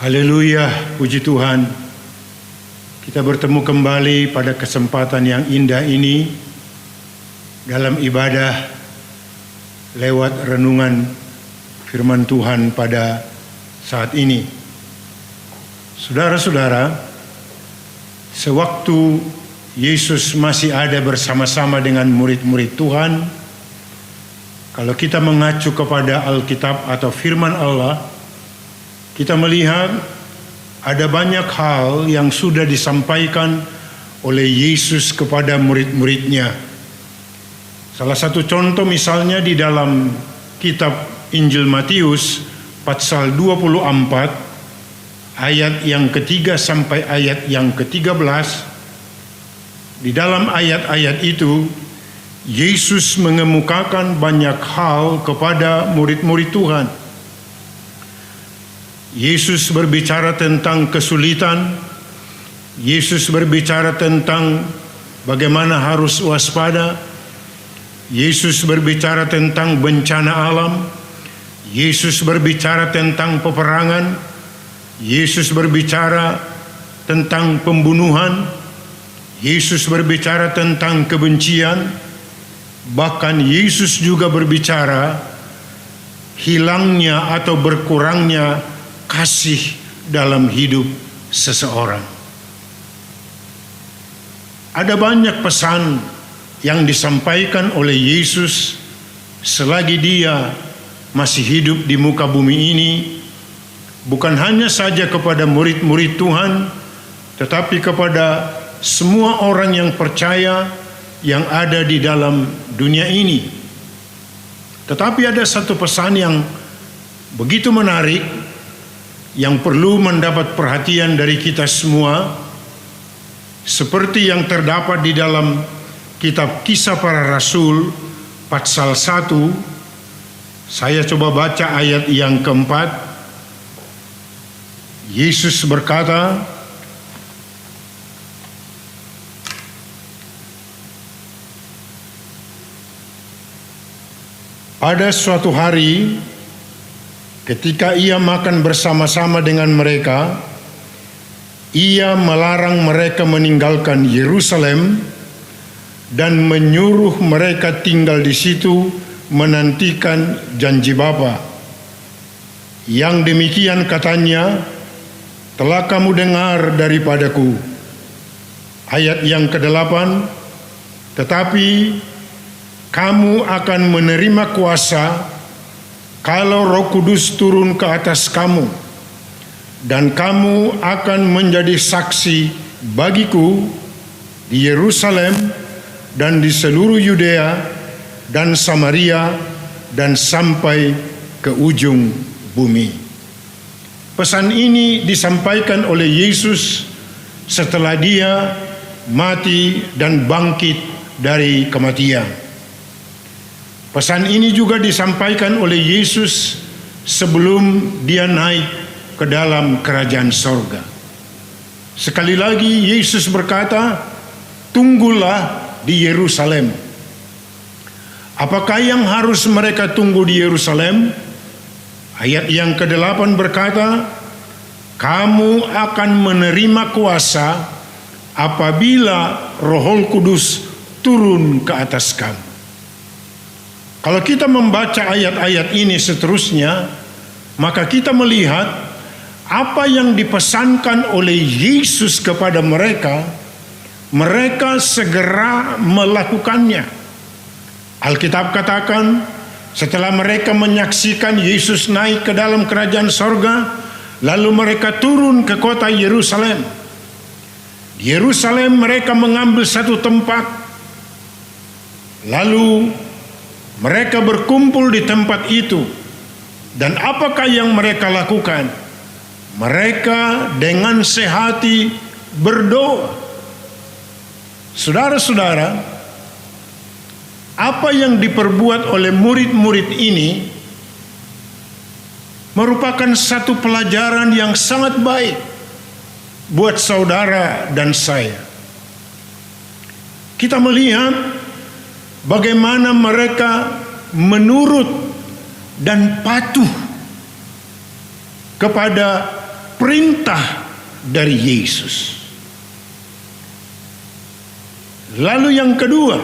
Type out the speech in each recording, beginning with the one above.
Haleluya, puji Tuhan. Kita bertemu kembali pada kesempatan yang indah ini dalam ibadah lewat renungan firman Tuhan pada saat ini. Saudara-saudara, sewaktu Yesus masih ada bersama-sama dengan murid-murid Tuhan, kalau kita mengacu kepada Alkitab atau firman Allah, kita melihat ada banyak hal yang sudah disampaikan oleh Yesus kepada murid-muridnya. Salah satu contoh misalnya di dalam kitab Injil Matius pasal 24 ayat yang ketiga sampai ayat yang ke-13. Di dalam ayat-ayat itu Yesus mengemukakan banyak hal kepada murid-murid Tuhan. Yesus berbicara tentang kesulitan. Yesus berbicara tentang bagaimana harus waspada. Yesus berbicara tentang bencana alam. Yesus berbicara tentang peperangan. Yesus berbicara tentang pembunuhan. Yesus berbicara tentang kebencian. Bahkan Yesus juga berbicara hilangnya atau berkurangnya kasih dalam hidup seseorang. Ada banyak pesan yang disampaikan oleh Yesus selagi dia masih hidup di muka bumi ini, bukan hanya saja kepada murid-murid Tuhan, tetapi kepada semua orang yang percaya yang ada di dalam dunia ini. Tetapi ada satu pesan yang begitu menarik yang perlu mendapat perhatian dari kita semua, seperti yang terdapat di dalam kitab Kisah Para Rasul pasal 1. Saya coba baca ayat yang keempat. Yesus berkata, pada suatu hari ketika ia makan bersama-sama dengan mereka, ia melarang mereka meninggalkan Yerusalem dan menyuruh mereka tinggal di situ menantikan janji Bapa. Yang demikian katanya, telah kamu dengar daripadaku. Ayat yang ke-8, tetapi kamu akan menerima kuasa kalau Roh Kudus turun ke atas kamu, dan kamu akan menjadi saksi bagiku di Yerusalem dan di seluruh Yudea dan Samaria dan sampai ke ujung bumi. Pesan ini disampaikan oleh Yesus setelah dia mati dan bangkit dari kematian. Pesan ini juga disampaikan oleh Yesus sebelum dia naik ke dalam kerajaan sorga. Sekali lagi Yesus berkata, tunggulah di Yerusalem. Apakah yang harus mereka tunggu di Yerusalem? Ayat yang ke-8 berkata, kamu akan menerima kuasa apabila Roh Kudus turun ke atas kamu. Kalau kita membaca ayat-ayat ini seterusnya, maka kita melihat apa yang dipesankan oleh Yesus kepada mereka, mereka segera melakukannya. Alkitab katakan, setelah mereka menyaksikan Yesus naik ke dalam kerajaan sorga, lalu mereka turun ke kota Yerusalem. Di Yerusalem mereka mengambil satu tempat, lalu mereka berkumpul di tempat itu. Dan apakah yang mereka lakukan? Mereka dengan sehati berdoa. Saudara-saudara, apa yang diperbuat oleh murid-murid ini merupakan satu pelajaran yang sangat baik buat saudara dan saya. Kita melihat bagaimana mereka menurut dan patuh kepada perintah dari Yesus. Lalu yang kedua,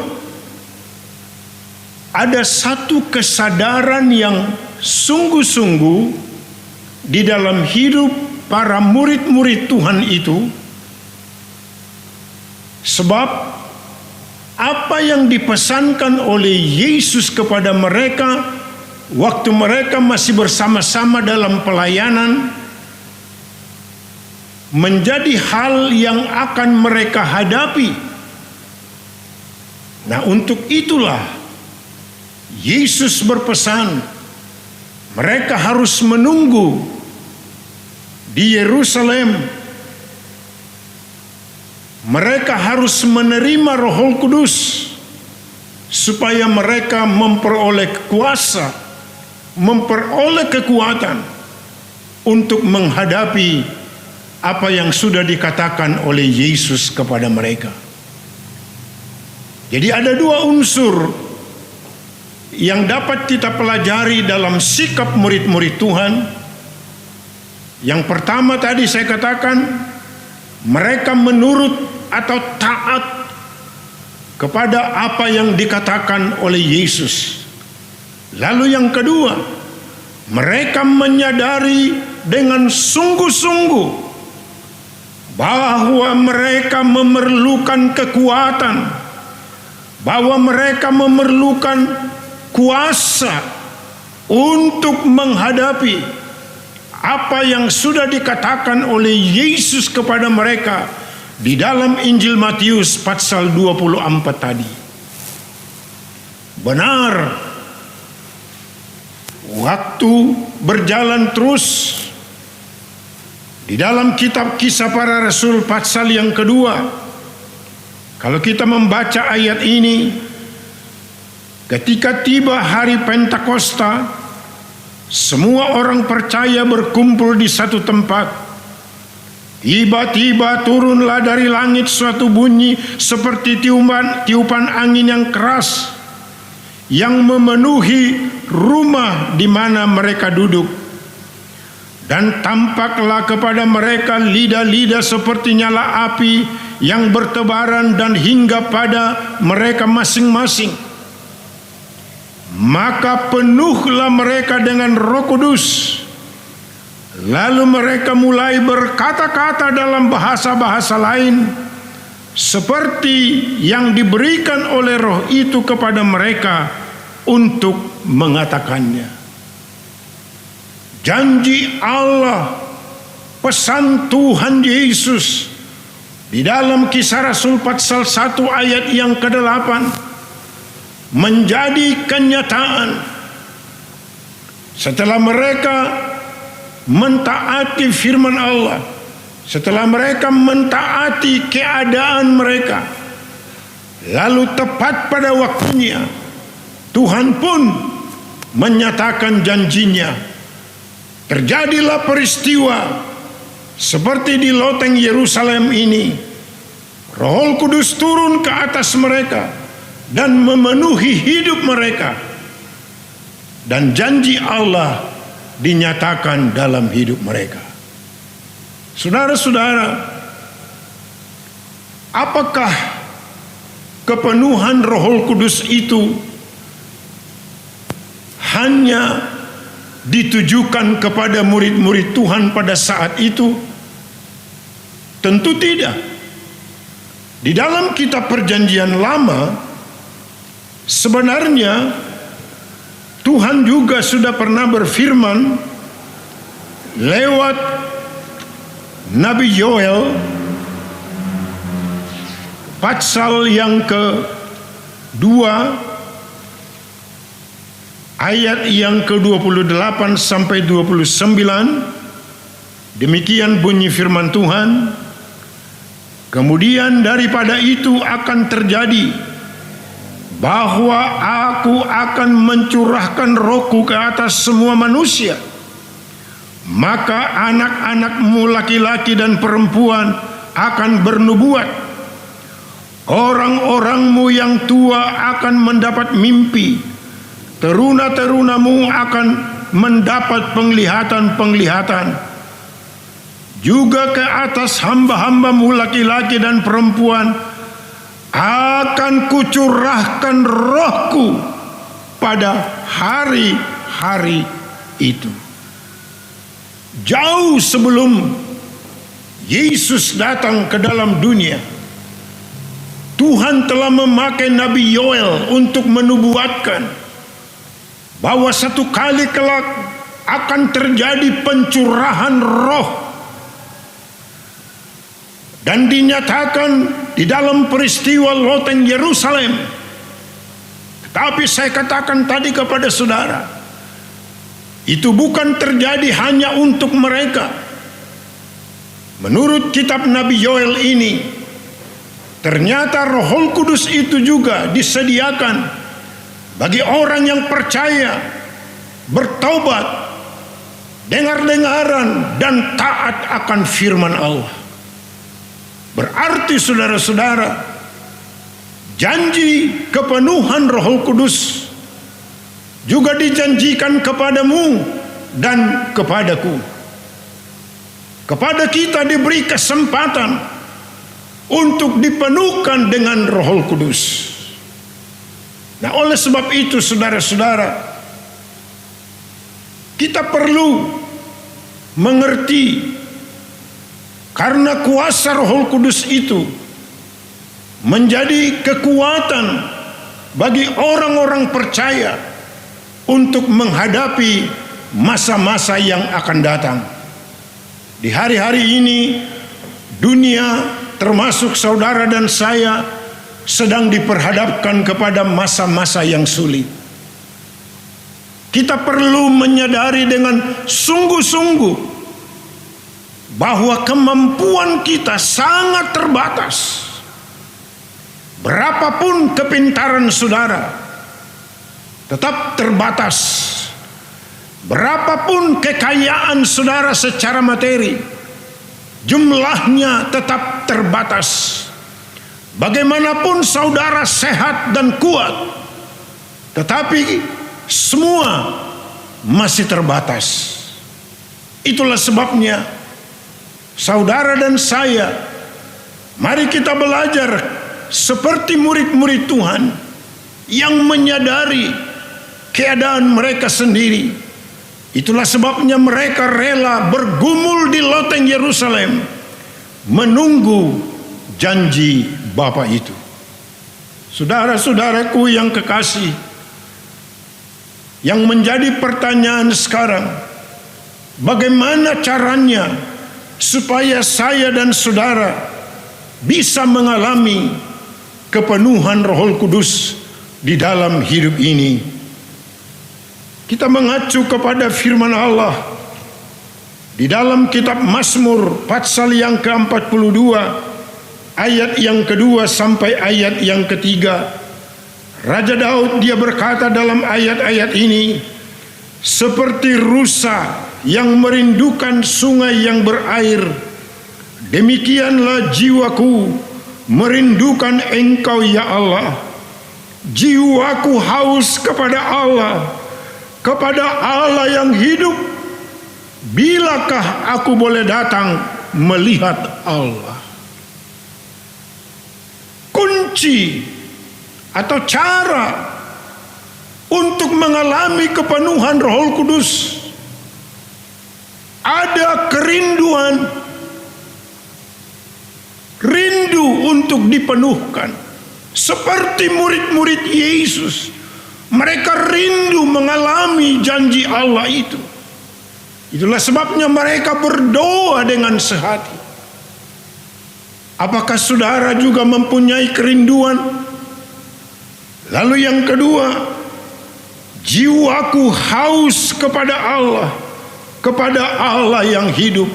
ada satu kesadaran yang sungguh-sungguh di dalam hidup para murid-murid Tuhan itu, sebab apa yang dipesankan oleh Yesus kepada mereka waktu mereka masih bersama-sama dalam pelayanan menjadi hal yang akan mereka hadapi. Nah, untuk itulah Yesus berpesan mereka harus menunggu di Yerusalem. Mereka harus menerima Roh Kudus supaya mereka memperoleh kuasa, memperoleh kekuatan untuk menghadapi apa yang sudah dikatakan oleh Yesus kepada mereka. Jadi ada dua unsur yang dapat kita pelajari dalam sikap murid-murid Tuhan. Yang pertama tadi saya katakan, mereka menurut atau taat kepada apa yang dikatakan oleh Yesus. Lalu yang kedua, mereka menyadari dengan sungguh-sungguh bahwa mereka memerlukan kekuatan, bahwa mereka memerlukan kuasa untuk menghadapi apa yang sudah dikatakan oleh Yesus kepada mereka di dalam Injil Matius pasal 24 tadi. Benar, waktu berjalan terus di dalam kitab Kisah Para Rasul pasal yang kedua. Kalau kita membaca ayat ini, ketika tiba hari Pentakosta, semua orang percaya berkumpul di satu tempat. Tiba-tiba turunlah dari langit suatu bunyi seperti tiupan angin yang keras yang memenuhi rumah di mana mereka duduk. Dan tampaklah kepada mereka lidah-lidah seperti nyala api yang bertebaran dan hingga pada mereka masing-masing. Maka penuhlah mereka dengan Roh Kudus. Lalu mereka mulai berkata-kata dalam bahasa-bahasa lain seperti yang diberikan oleh Roh itu kepada mereka untuk mengatakannya. Janji Allah, pesan Tuhan Yesus di dalam Kisah Rasul pasal 1 ayat yang ke-8 menjadi kenyataan setelah mereka mentaati firman Allah, setelah mereka mentaati keadaan mereka, lalu tepat pada waktunya Tuhan pun menyatakan janjinya. Terjadilah peristiwa seperti di loteng Yerusalem ini. Roh Kudus turun ke atas mereka dan memenuhi hidup mereka, dan janji Allah dinyatakan dalam hidup mereka. Saudara-saudara, apakah kepenuhan Roh Kudus itu hanya ditujukan kepada murid-murid Tuhan pada saat itu? Tentu tidak. Di dalam kitab Perjanjian Lama sebenarnya Tuhan juga sudah pernah berfirman lewat Nabi Yoel pasal yang ke-2 ayat yang ke-28 sampai 29. Demikian bunyi firman Tuhan. Kemudian daripada itu akan terjadi bahwa aku akan mencurahkan Rohku ke atas semua manusia. Maka anak-anakmu laki-laki dan perempuan akan bernubuat. Orang-orangmu yang tua akan mendapat mimpi. Teruna-terunamu akan mendapat penglihatan-penglihatan. juga ke atas hamba-hambamu laki-laki dan perempuan, akan kucurahkan rohku pada hari-hari itu. Jauh sebelum Yesus datang ke dalam dunia, Tuhan telah memakai Nabi Yoel untuk menubuatkan bahwa satu kali kelak akan terjadi pencurahan roh, dan dinyatakan di dalam peristiwa loteng Yerusalem. Tetapi saya katakan tadi kepada saudara, itu bukan terjadi hanya untuk mereka. Menurut kitab Nabi Yoel ini, ternyata Roh Kudus itu juga disediakan bagi orang yang percaya, bertobat, dengar-dengaran, dan taat akan firman Allah. Berarti saudara-saudara, janji kepenuhan Roh Kudus juga dijanjikan kepadamu dan kepadaku. Kepada kita diberi kesempatan untuk dipenuhkan dengan Roh Kudus. Nah, oleh sebab itu saudara-saudara, kita perlu mengerti, karena kuasa Roh Kudus itu menjadi kekuatan bagi orang-orang percaya untuk menghadapi masa-masa yang akan datang. Di hari-hari ini, dunia termasuk saudara dan saya sedang diperhadapkan kepada masa-masa yang sulit. Kita perlu menyadari dengan sungguh-sungguh bahwa kemampuan kita sangat terbatas. Berapapun kepintaran saudara, tetap terbatas. Berapapun kekayaan saudara secara materi, jumlahnya tetap terbatas. Bagaimanapun saudara sehat dan kuat, tetapi semua masih terbatas. Itulah sebabnya saudara dan saya, mari kita belajar seperti murid-murid Tuhan yang menyadari keadaan mereka sendiri. Itulah sebabnya mereka rela bergumul di loteng Yerusalem menunggu janji Bapa itu. Saudara-saudaraku yang kekasih, yang menjadi pertanyaan sekarang, bagaimana caranya supaya saya dan saudara bisa mengalami kepenuhan Roh Kudus di dalam hidup ini? Kita mengacu kepada firman Allah di dalam kitab Mazmur pasal yang ke-42 ayat yang kedua sampai ayat yang ketiga. Raja Daud dia berkata dalam ayat-ayat ini, seperti rusa yang merindukan sungai yang berair, demikianlah jiwaku merindukan Engkau ya Allah. Jiwaku haus kepada Allah, kepada Allah yang hidup. Bilakah aku boleh datang melihat Allah? Kunci atau cara untuk mengalami kepenuhan Roh Kudus, ada kerinduan, rindu untuk dipenuhkan. Seperti murid-murid Yesus, mereka rindu mengalami janji Allah itu. Itulah sebabnya mereka berdoa dengan sehati. Apakah saudara juga mempunyai kerinduan? Lalu yang kedua, jiwaku haus kepada Allah, kepada Allah yang hidup.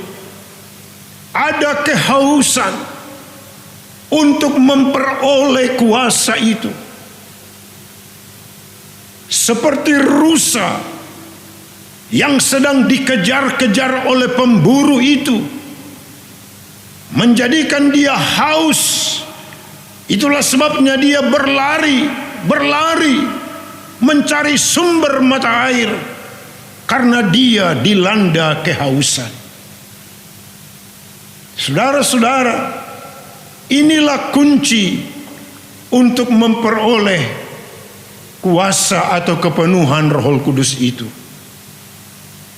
Ada kehausan untuk memperoleh kuasa itu. Seperti rusa yang sedang dikejar-kejar oleh pemburu itu, menjadikan dia haus. Itulah sebabnya dia berlari mencari sumber mata air, karena dia dilanda kehausan. Saudara-saudara, inilah kunci untuk memperoleh kuasa atau kepenuhan Roh Kudus itu.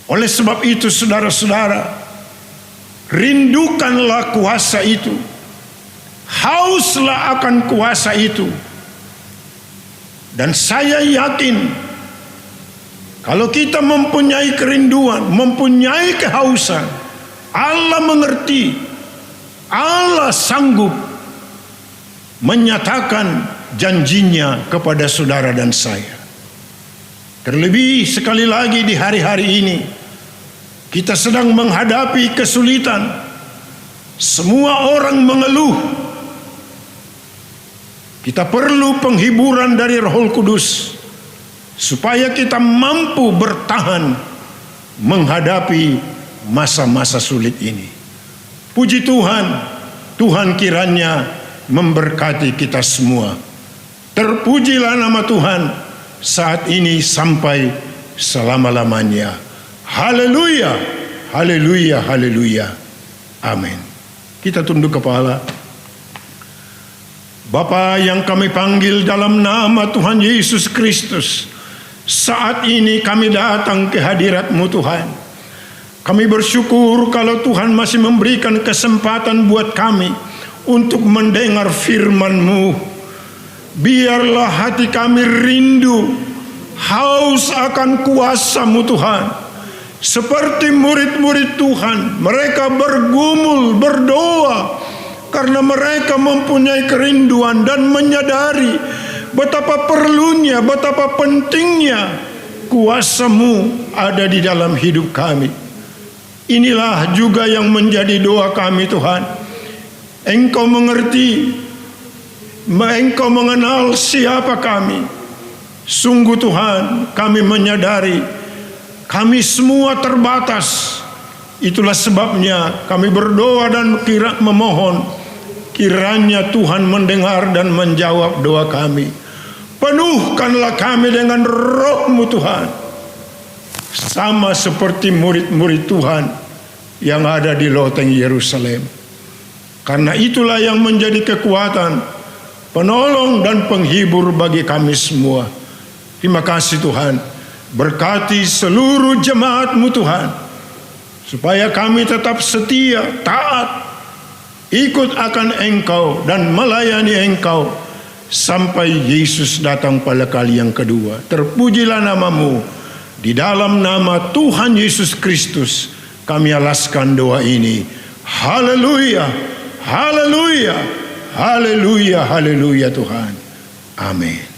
Oleh sebab itu, saudara-saudara, rindukanlah kuasa itu, hauslah akan kuasa itu. Dan saya yakin, kalau kita mempunyai kerinduan, mempunyai kehausan, Allah mengerti, Allah sanggup menyatakan janjinya kepada saudara dan saya. Terlebih sekali lagi di hari-hari ini, kita sedang menghadapi kesulitan. Semua orang mengeluh. Kita perlu penghiburan dari Roh Kudus supaya kita mampu bertahan menghadapi masa-masa sulit ini. Puji Tuhan, Tuhan kiranya memberkati kita semua. Terpujilah nama Tuhan saat ini sampai selama-lamanya. Haleluya, haleluya, haleluya. Amin. Kita tunduk kepala. Bapa yang kami panggil dalam nama Tuhan Yesus Kristus, saat ini kami datang ke hadirat-Mu Tuhan. Kami bersyukur kalau Tuhan masih memberikan kesempatan buat kami untuk mendengar firman-Mu. Biarlah hati kami rindu, haus akan kuasa-Mu Tuhan. Seperti murid-murid Tuhan, mereka bergumul, berdoa, karena mereka mempunyai kerinduan dan menyadari betapa perlunya, betapa pentingnya kuasa-Mu ada di dalam hidup kami. Inilah juga yang menjadi doa kami Tuhan. Engkau mengerti, Engkau mengenal siapa kami. Sungguh Tuhan, kami menyadari kami semua terbatas. Itulah sebabnya kami berdoa dan memohon kiranya Tuhan mendengar dan menjawab doa kami. Penuhkanlah kami dengan Roh-Mu Tuhan, sama seperti murid-murid Tuhan yang ada di loteng Yerusalem. Karena itulah yang menjadi kekuatan, penolong dan penghibur bagi kami semua. Terima kasih Tuhan. Berkati seluruh jemaat-Mu Tuhan, supaya kami tetap setia, taat, ikut akan Engkau dan melayani Engkau sampai Yesus datang pada kali yang kedua. Terpujilah nama-Mu. Di dalam nama Tuhan Yesus Kristus kami alaskan doa ini. Haleluya, haleluya, haleluya, haleluya Tuhan. Amin.